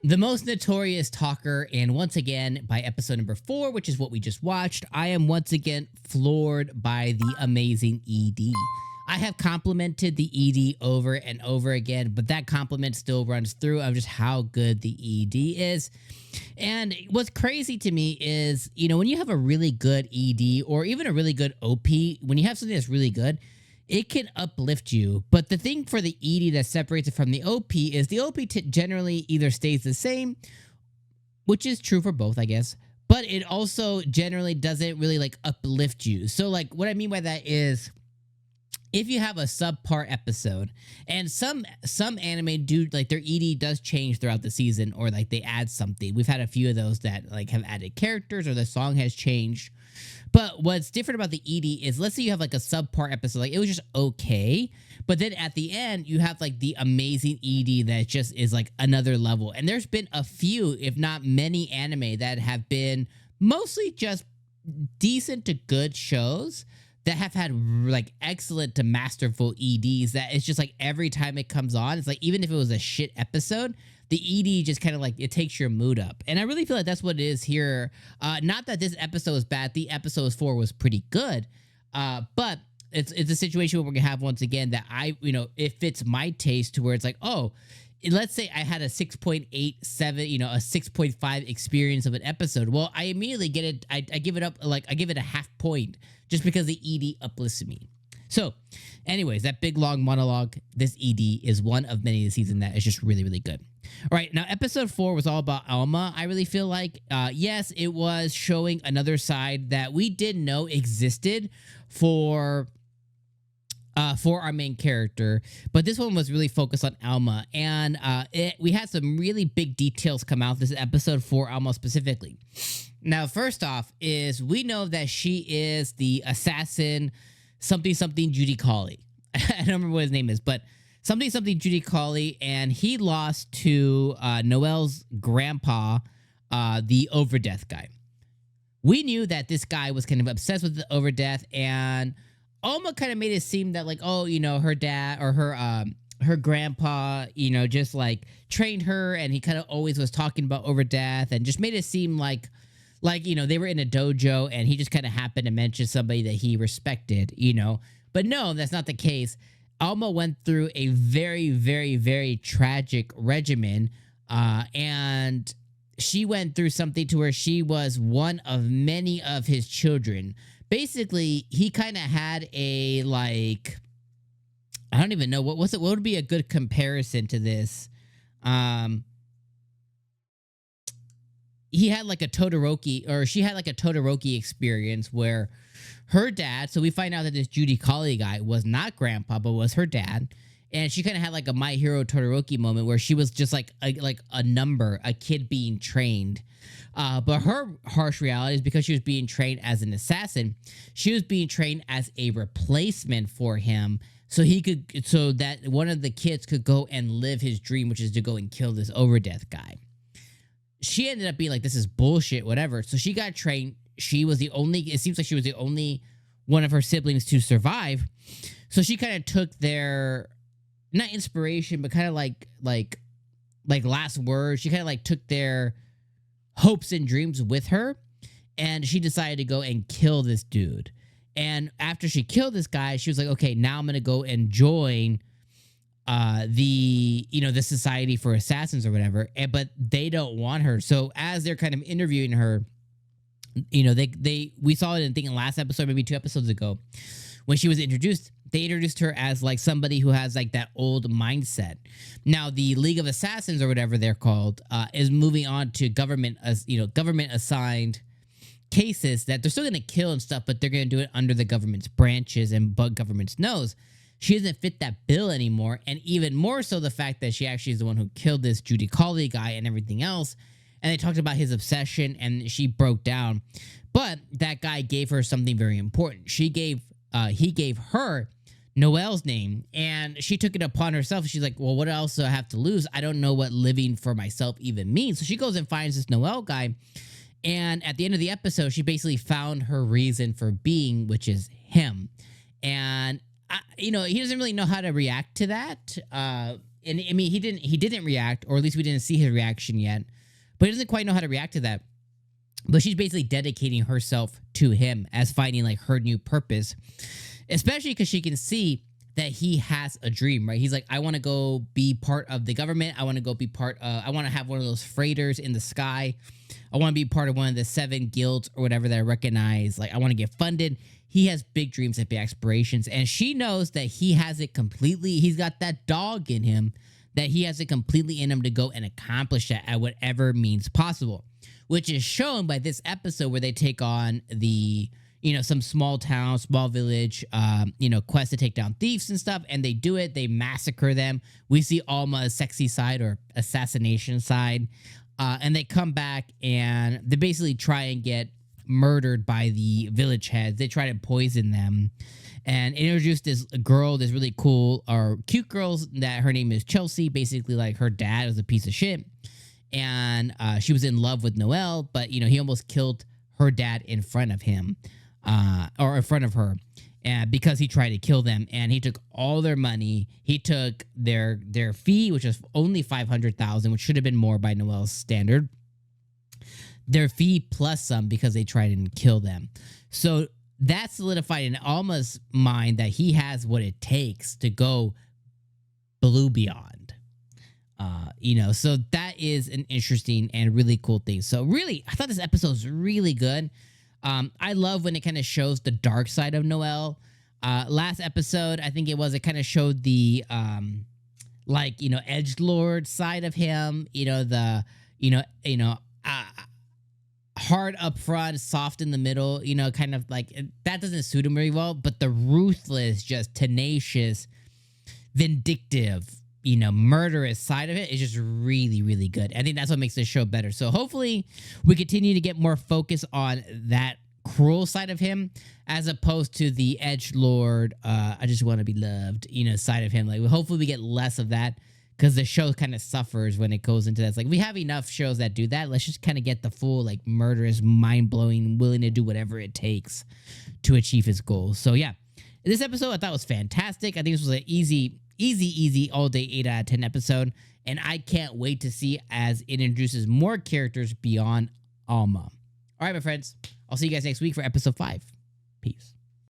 The Most Notorious Talker, and once again, by episode number 4, which is what we just watched, I am once again floored by the amazing ED. I have complimented the ED over and over again, but that compliment still runs through of just how good the ED is. And what's crazy to me is, you know, when you have a really good ED or even a really good OP, when you have something that's really good, it can uplift you. But the thing for the ED that separates it from the OP is the OP generally either stays the same, which is true for both, I guess, but it also generally doesn't really like uplift you. So like what I mean by that is if you have a subpar episode, and some anime do like their ED does change throughout the season, or like they add something. We've had a few of those that like have added characters or the song has changed. But what's different about the ED is, let's say you have like a subpar episode, like it was just okay, but then at the end you have like the amazing ED that just is like another level. And there's been a few, if not many, anime that have been mostly just decent to good shows that have had like excellent to masterful EDs that it's just like every time it comes on, it's like even if it was a shit episode, the ED just kind of like it takes your mood up. And I really feel like that's what it is here. Not that this episode is bad. The episode 4 was pretty good. But it's a situation where we're gonna have once again that it fits my taste to where it's like, oh, let's say I had a 6.87, a 6.5 experience of an episode. Well, I immediately get it. I give it up, like I give it a half point just because the ED uplifts me. So anyways, that big long monologue, this ED is one of many this season that is just really, really good. All right, now episode 4 was all about Alma. I really feel like, yes, it was showing another side that we didn't know existed for our main character, but this one was really focused on Alma, and we had some really big details come out this episode for Alma specifically. Now, first off, is we know that she is the assassin, something 𝐒𝐻𝐸𝐽𝐩𝐸𝐿. I don't remember what his name is, but something 𝐒𝐻𝐸𝐽𝐩𝐸𝐿, and he lost to Noel's grandpa, the Overdeath guy. We knew that this guy was kind of obsessed with the Overdeath, and Alma kind of made it seem that like, oh, her dad or her grandpa, just like trained her, and he kind of always was talking about Overdeath, and just made it seem like they were in a dojo, and he just kind of happened to mention somebody that he respected, But no, that's not the case. Alma went through a very, very, very tragic regimen, and she went through something to where she was one of many of his children. Basically, he kind of had a like, I don't even know what would be a good comparison to this. He had like a Todoroki, or she had like a Todoroki experience where her dad, so we find out that this 𝐒𝐻𝐸𝐽𝐸𝐿 guy was not grandpa, but was her dad. And she kind of had like a My Hero Todoroki moment where she was just like a number, a kid being trained. But her harsh reality is because she was being trained as an assassin, she was being trained as a replacement for him, so that one of the kids could go and live his dream, which is to go and kill this Overdeath guy. She ended up being like, this is bullshit, whatever. So she got trained. It seems like she was the only one of her siblings to survive. So she kind of took their, not inspiration, but kind of like last words. She kind of like took their hopes and dreams with her, and she decided to go and kill this dude. And after she killed this guy, she was like, okay, now I'm going to go and join the Society for Assassins or whatever, but they don't want her. So as they're kind of interviewing her, we saw it in last episode, maybe 2 episodes ago, when she was introduced. They introduced her as like somebody who has like that old mindset. Now the League of Assassins or whatever they're called is moving on to government assigned cases that they're still going to kill and stuff, but they're going to do it under the government's branches and bug government's nose. She doesn't fit that bill anymore, and even more so the fact that she actually is the one who killed this 𝐒𝐻𝐸𝐽𝐸𝐿 guy and everything else. And they talked about his obsession, and she broke down. But that guy gave her something very important. He gave her Noel's name, and she took it upon herself. She's like, well, what else do I have to lose? I don't know what living for myself even means. So she goes and finds this Noel guy, and at the end of the episode, she basically found her reason for being, which is him. And he doesn't really know how to react to that. and I mean, he didn't react, or at least we didn't see his reaction yet, but he doesn't quite know how to react to that. But she's basically dedicating herself to him as finding like her new purpose, especially because she can see that he has a dream, right? He's like, I want to go be part of the government. I want to go be I want to have one of those freighters in the sky. I want to be part of one of the 7 guilds or whatever that I recognize. Like, I want to get funded. He has big dreams and big aspirations. And she knows that he has it completely. He's got that dog in him, that he has it completely in him to go and accomplish that at whatever means possible, which is shown by this episode where they take on the, some small town, small village, quest to take down thieves and stuff. And they do it. They massacre them. We see Alma's sexy side, or assassination side. And they come back and they basically try and get murdered by the village heads. They try to poison them and introduce this girl, this really cool or cute girl that her name is Chelsea. Basically, like, her dad was a piece of shit. And she was in love with Noel, but, he almost killed her dad in front of him. Or in front of her, and because he tried to kill them, and he took all their money. He took their fee, which was only 500,000, which should have been more by Noel's standard. Their fee plus some, because they tried and kill them. So that solidified in Alma's mind that he has what it takes to go blue beyond. So that is an interesting and really cool thing. So really, I thought this episode was really good. I love when it kind of shows the dark side of Noel. Last episode, I think it kind of showed the, edgelord side of him, hard up front, soft in the middle, kind of like, that doesn't suit him very well, but the ruthless, just tenacious, vindictive, murderous side of it is just really, really good. I think that's what makes this show better. So hopefully we continue to get more focus on that cruel side of him, as opposed to the edgelord, I just want to be loved, side of him. Like, hopefully we get less of that, because the show kind of suffers when it goes into that. It's like, we have enough shows that do that. Let's just kind of get the full, like, murderous, mind-blowing, willing to do whatever it takes to achieve his goals. So yeah, this episode I thought was fantastic. I think this was an easy all day 8 out of 10 episode, and I can't wait to see as it introduces more characters beyond Alma. All right, my friends, I'll see you guys next week for episode 5. Peace.